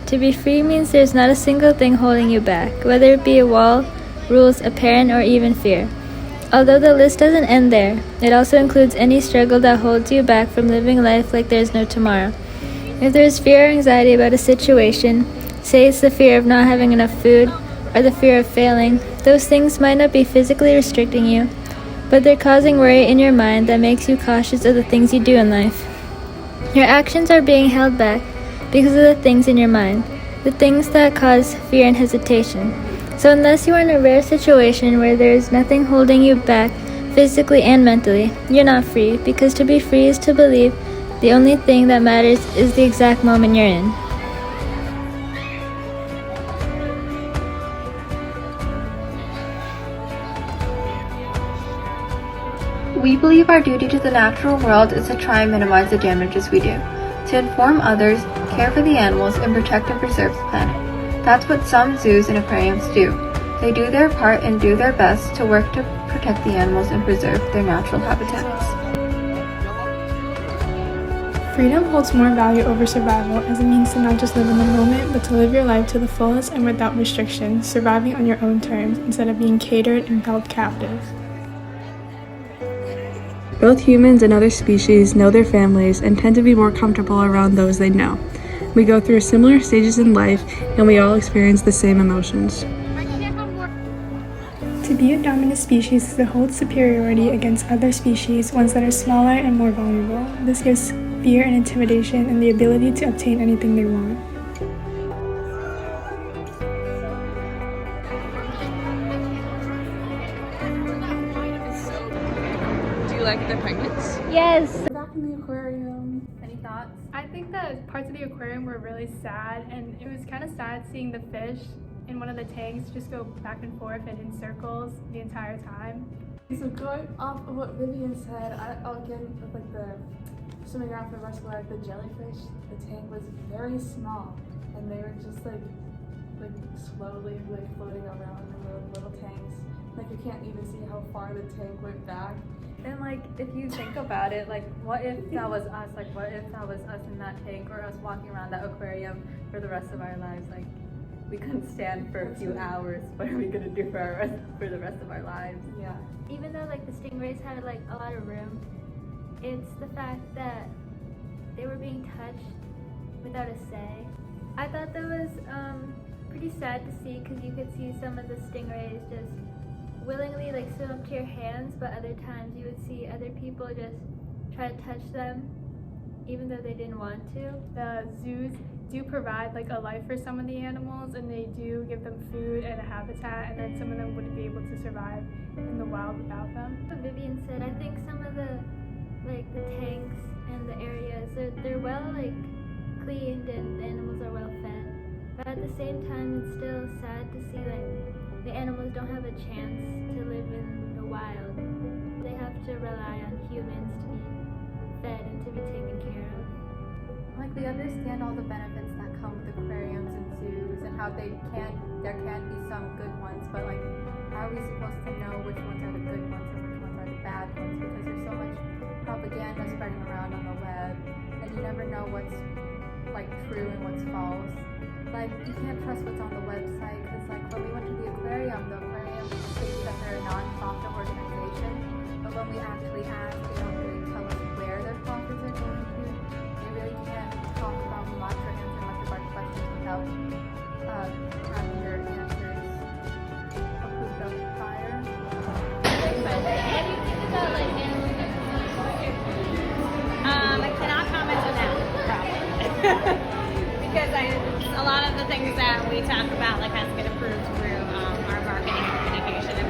To be free means there's not a single thing holding you back, whether it be a wall, rules, a parent, or even fear. Although the list doesn't end there, it also includes any struggle that holds you back from living life like there's no tomorrow. If there's fear or anxiety about a situation, say it's the fear of not having enough food or the fear of failing, those things might not be physically restricting you, but they're causing worry in your mind that makes you cautious of the things you do in life. Your actions are being held back because of the things in your mind, the things that cause fear and hesitation. So unless you are in a rare situation where there is nothing holding you back physically and mentally, you're not free, because to be free is to believe the only thing that matters is the exact moment you're in. We believe our duty to the natural world is to try and minimize the damages we do, to inform others, care for the animals, and protect and preserve the planet. That's what some zoos and aquariums do. They do their part and do their best to work to protect the animals and preserve their natural habitats. Freedom holds more value over survival, as it means to not just live in the moment, but to live your life to the fullest and without restrictions, surviving on your own terms instead of being catered and held captive. Both humans and other species know their families and tend to be more comfortable around those they know. We go through similar stages in life, and we all experience the same emotions. To be a dominant species is to hold superiority against other species, ones that are smaller and more vulnerable. This gives fear and intimidation and the ability to obtain anything they want. Do you like the penguins? Yes! Back in the aquarium. Any thoughts? I think that parts of the aquarium were really sad, and it was kind of sad seeing the fish in one of the tanks just go back and forth and in circles the entire time. So going off of what Vivian said, again with like the swimming around for the rest of life, the jellyfish, the tank was very small, and they were just like slowly floating around in the little tanks. Like you can't even see how far the tank went back. And like, if you think about it, like, what if that was us? Like, what if that was us in that tank, or us walking around that aquarium for the rest of our lives? Like, we couldn't stand for a few hours. What are we gonna do for the rest of our lives? Yeah. Even though like the stingrays had like a lot of room, it's the fact that they were being touched without a say. I thought that was pretty sad to see, because you could see some of the stingrays just willingly like swim up to your hands, but other times you would see other people just try to touch them even though they didn't want to. The zoos do provide like a life for some of the animals, and they do give them food and a habitat, and then some of them wouldn't be able to survive in the wild without them. What Vivian said, I think some of the tanks and the areas, they're well like cleaned and the animals are well fed, but at the same time it's still sad to see like the animals don't have a chance to live in the wild. They have to rely on humans to be fed and to be taken care of. Like, we understand all the benefits that come with aquariums and zoos, and how there can be some good ones, but like, how are we supposed to know which ones are the good ones and which ones are the bad ones? Because there's so much propaganda spreading around on the web, and you never know what's like true and what's false. Like, you can't trust what's on the website, because like when we went to the aquarium states that they're a non-profit organization, but when we actually ask, they don't really tell us where their profits are going to. They really can't talk about much or answer much of our questions without having their answers approved of prior. What do you think about like animals? I cannot comment on that problem because a lot of the things that we talk about like has to get approved through our marketing and communication and